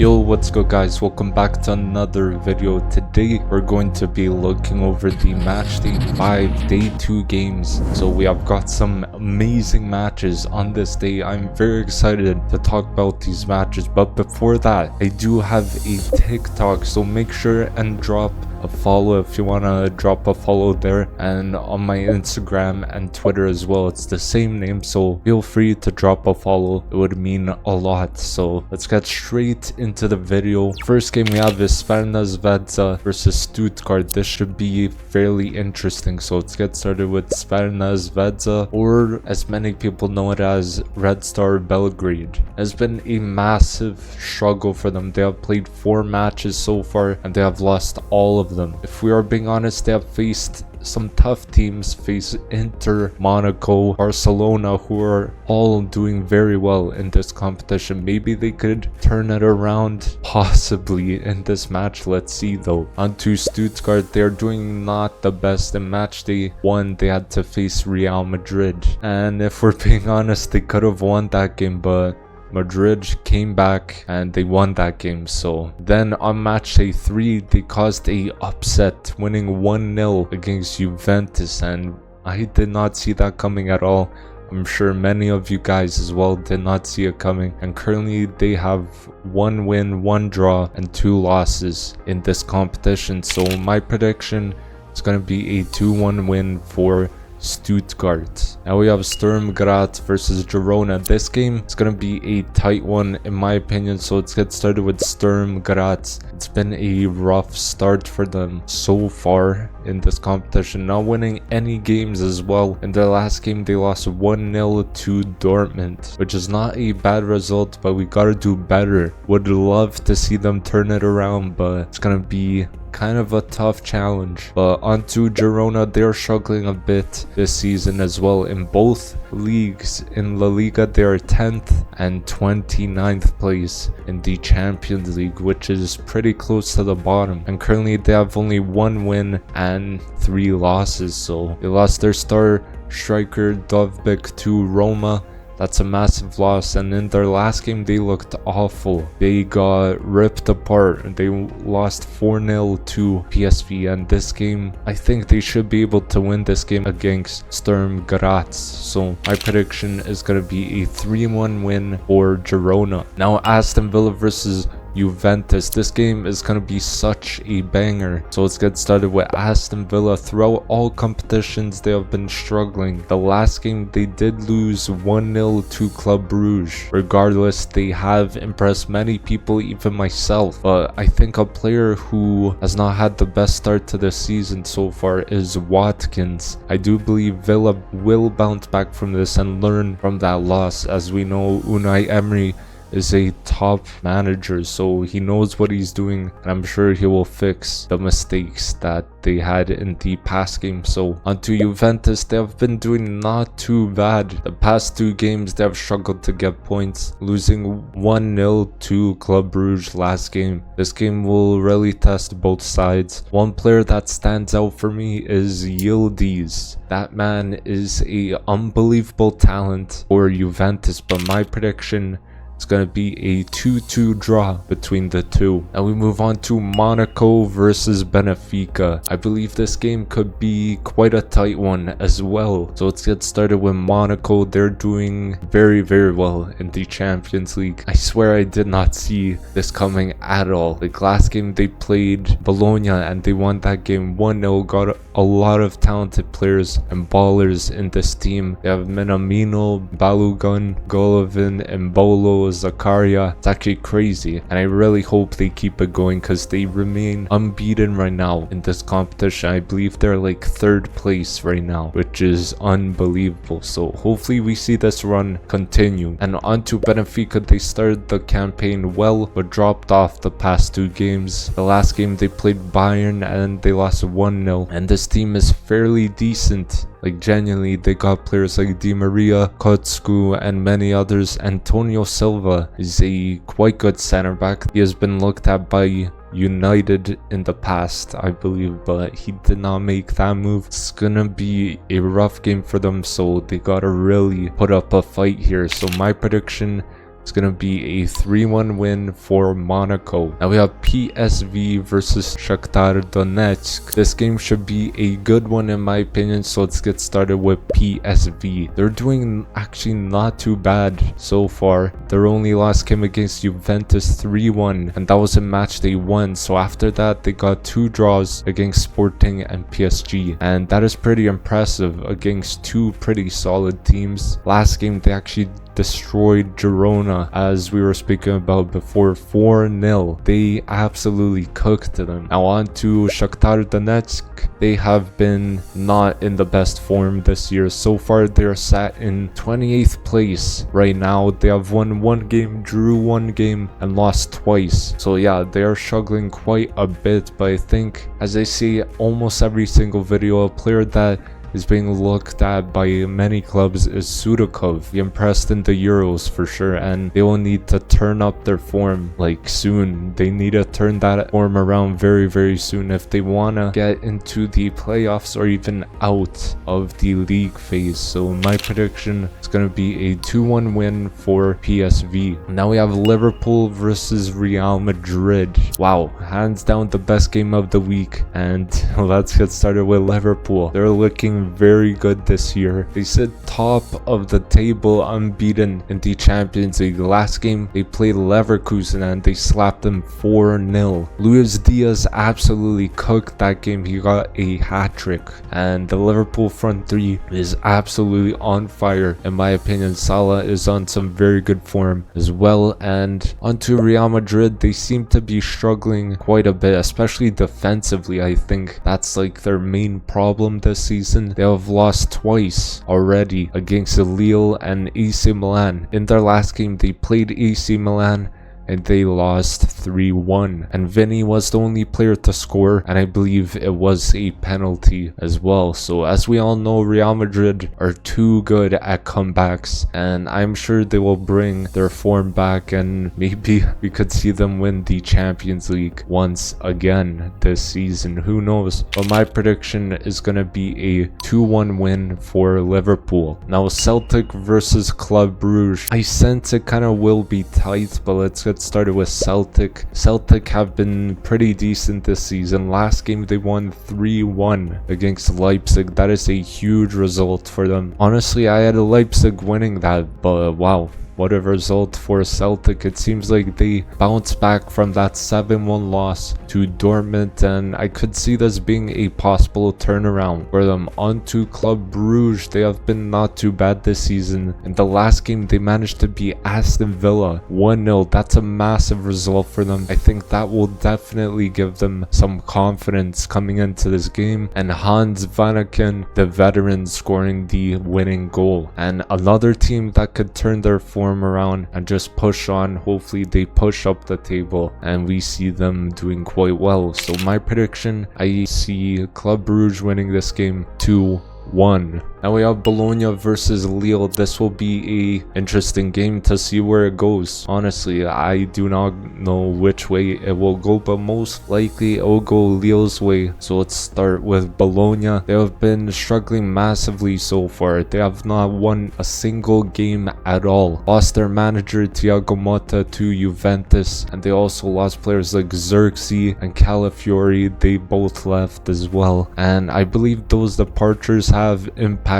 Yo, what's good guys, welcome back to another video. Today we're going to be looking over the matchday 5 day 2 games. So we have got some amazing matches on this day. I'm very excited to talk about these matches, but before that I do have a TikTok, so make sure and drop a follow if you want to drop a follow there, and on my Instagram and Twitter as well, it's the same name, so feel free to drop a follow. It would mean a lot. So let's get straight into the video. First game we have is Zvezda versus Stuttgart. This should be fairly interesting, so let's get started with Zvezda, or as many people know it as Red Star Belgrade. It's been a massive struggle for them. They have played 4 matches so far and they have lost all of them. If we are being honest, they have faced some tough teams, face Inter, Monaco, Barcelona, who are all doing very well in this competition. Maybe they could turn it around, possibly, in this match. Let's see though. On to Stuttgart, they're doing not the best. In match day 1, they had to face Real Madrid, and if we're being honest, they could have won that game, but Madrid came back and they won that game. So then on match day 3, they caused a upset, winning 1-0 against Juventus, and I did not see that coming at all. I'm sure many of you guys as well did not see it coming, and currently they have 1 win, 1 draw, and 2 losses in this competition. So my prediction is going to be a 2-1 win for Stuttgart. Now we have Sturm Graz versus Jona. This game is going to be a tight one in my opinion, so let's get started with Sturm Graz. It's been a rough start for them so far in this competition, not winning any games as well. In their last game they lost 1-0 to Dortmund, which is not a bad result, but we gotta do better. Would love to see them turn it around, but it's gonna be kind of a tough challenge. But onto Girona, they're struggling a bit this season as well in both leagues. In La Liga they are 10th and 29th place in the Champions League, which is pretty close to the bottom, and currently they have only 1 win and 3 losses. So they lost their star striker Dovbyk to Roma. That's a massive loss, and in their last game they looked awful. They got ripped apart. They lost 4-0 to PSV, and this game I think they should be able to win this game against Sturm Graz. So my prediction is going to be a 3-1 win for Girona. Now Aston Villa versus Juventus. This game is going to be such a banger, so let's get started with Aston Villa. Throughout all competitions they have been struggling. The last game they did lose 1-0 to Club Brugge. Regardless, they have impressed many people, even myself, but I think a player who has not had the best start to this season so far is Watkins. I do believe Villa will bounce back from this and learn from that loss. As we know, Unai Emery is a top manager, so he knows what he's doing, and I'm sure he will fix the mistakes that they had in the past game. So onto Juventus, they have been doing not too bad. The past 2 games they have struggled to get points, losing 1-0 to Club Brugge last game. This game will really test both sides. One player that stands out for me is Yildiz. That man is a unbelievable talent for Juventus, but my prediction, it's going to be a 2-2 draw between the two. Now we move on to Monaco versus Benfica. I believe this game could be quite a tight one as well. So let's get started with Monaco. They're doing very well in the Champions League. I swear I did not see this coming at all. Like last game they played Bologna and they won that game 1-0. Got a lot of talented players and ballers in this team. They have Minamino, Balogun, Golovin, and Bolo, Zakaria. It's actually crazy, and I really hope they keep it going because they remain unbeaten right now in this competition. I believe they're like 3rd place right now, which is unbelievable. So hopefully we see this run continue. And onto Benfica, they started the campaign well but dropped off the past 2 games. The last game they played Bayern and they lost 1-0, and this team is fairly decent. Like genuinely, they got players like Di Maria, Kotsku, and many others. Antonio Silva is a quite good center back. He has been looked at by United in the past, I believe, but he did not make that move. It's gonna be a rough game for them, so they gotta really put up a fight here. So my prediction It's going to be a 3-1 win for Monaco. Now we have PSV versus Shakhtar Donetsk. This game should be a good one in my opinion, so let's get started with PSV. They're doing actually not too bad so far. Their only loss came against Juventus 3-1, and that was in matchday 1. So after that, they got 2 draws against Sporting and PSG, and that is pretty impressive against 2 pretty solid teams. Last game, they actually destroyed Jona, as we were speaking about before, 4-0. They absolutely cooked them. Now on to Shakhtar Donetsk. They have been not in the best form this year. So far, they're sat in 28th place right now. They have won 1 game, drew 1 game, and lost twice. So yeah, they are struggling quite a bit, but I think, as I see almost every single video, a player that is being looked at by many clubs is Sudakov. He impressed in the Euros for sure, and they will need to turn up their form like soon. They need to turn that form around very soon if they want to get into the playoffs or even out of the league phase. So my prediction is going to be a 2-1 win for PSV. Now we have Liverpool versus Real Madrid. Wow, hands down the best game of the week, and let's get started with Liverpool. They're looking very good this year. They sit top of the table unbeaten in the Champions League. Last game they played Leverkusen and they slapped them 4-0. Luis Diaz absolutely cooked that game. He got a hat-trick, and the Liverpool front 3 is absolutely on fire in my opinion. Salah is on some very good form as well. And onto Real Madrid, they seem to be struggling quite a bit, especially defensively. I think that's like their main problem this season. They have lost twice already against Lille and AC Milan. In their last game, they played AC Milan and they lost 3-1, and Vinny was the only player to score, and I believe it was a penalty as well. So as we all know, Real Madrid are too good at comebacks, and I'm sure they will bring their form back, and maybe we could see them win the Champions League once again this season. Who knows? But my prediction is going to be a 2-1 win for Liverpool. Now Celtic versus Club Brugge. I sense it kind of will be tight, but let's get started with Celtic. Celtic have been pretty decent this season. Last game they won 3-1 against Leipzig. That is a huge result for them. Honestly, I had Leipzig winning that, but wow, what a result for Celtic. It seems like they bounced back from that 7-1 loss to Dortmund, and I could see this being a possible turnaround for them. Onto Club Brugge. They have been not too bad this season. In the last game, they managed to beat Aston Villa 1-0. That's a massive result for them. I think that will definitely give them some confidence coming into this game. And Hans Vanaken, the veteran, scoring the winning goal. And another team that could turn their form around and just push on. Hopefully they push up the table and we see them doing quite well. So my prediction, I see Club Brugge winning this game 2-1. Now we have Bologna versus Lille. This will be a interesting game to see where it goes. Honestly, I do not know which way it will go, but most likely it will go Lille's way. So let's start with Bologna. They have been struggling massively so far. They have not won a single game at all. Lost their manager Thiago Motta to Juventus, and they also lost players like Xerxes and Calafiori. They both left as well, and I believe those departures have impacted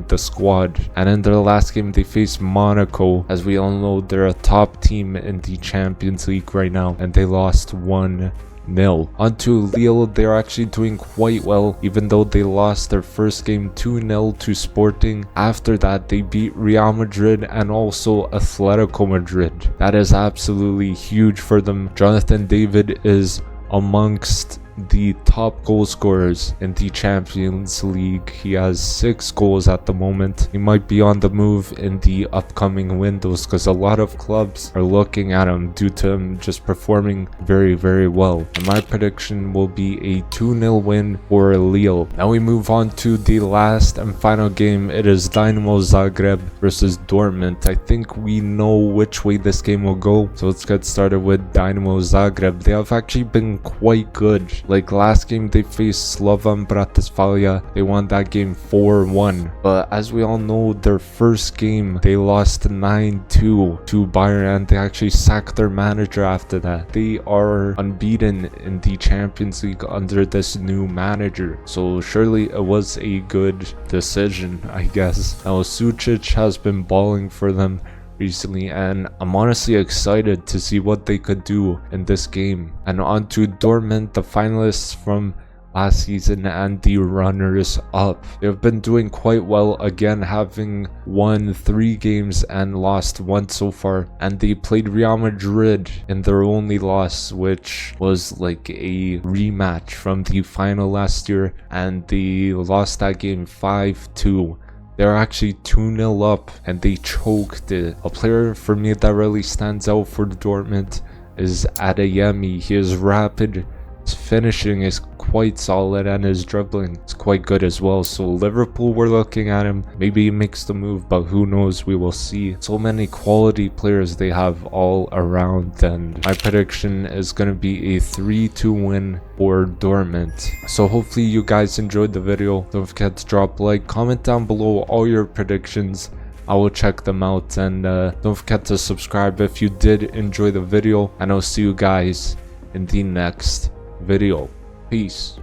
the squad. And in their last game they faced Monaco. As we all know, they're a top team in the Champions League right now, and they lost 1-0. Onto Lille, they're actually doing quite well, even though they lost their first game 2-0 to Sporting. After that, they beat Real Madrid and also Atletico Madrid. That is absolutely huge for them. Jonathan David is amongst the top goal scorers in the Champions League. He has 6 goals at the moment. He might be on the move in the upcoming windows because a lot of clubs are looking at him due to him just performing very well. And my prediction will be a 2-0 win for Lille. Now we move on to the last and final game. It is Dynamo Zagreb versus Dortmund. I think we know which way this game will go, so let's get started with Dynamo Zagreb. They have actually been quite good Like last game they faced Slovan Bratislava, they won that game 4-1. But as we all know, their first game they lost 9-2 to Bayern, and they actually sacked their manager after that. They are unbeaten in the Champions League under this new manager, so surely it was a good decision, I guess. Now Sucic has been balling for them recently, and I'm honestly excited to see what they could do in this game. And on to Dortmund, the finalists from last season and the runners up. They've been doing quite well again, having won 3 games and lost 1 so far, and they played Real Madrid in their only loss, which was like a rematch from the final last year, and they lost that game 5-2. They're actually 2-0 up and they choked it. A player for me that really stands out for Dortmund is Adeyemi. He is rapid, his finishing is quite solid, and his dribbling is quite good as well. So Liverpool were looking at him. Maybe he makes the move, but who knows, we will see. So many quality players they have all around, and my prediction is going to be a 3-2 win for Dortmund. So hopefully you guys enjoyed the video. Don't forget to drop a like, comment down below all your predictions. I will check them out, and don't forget to subscribe if you did enjoy the video, and I'll see you guys in the next video. Peace.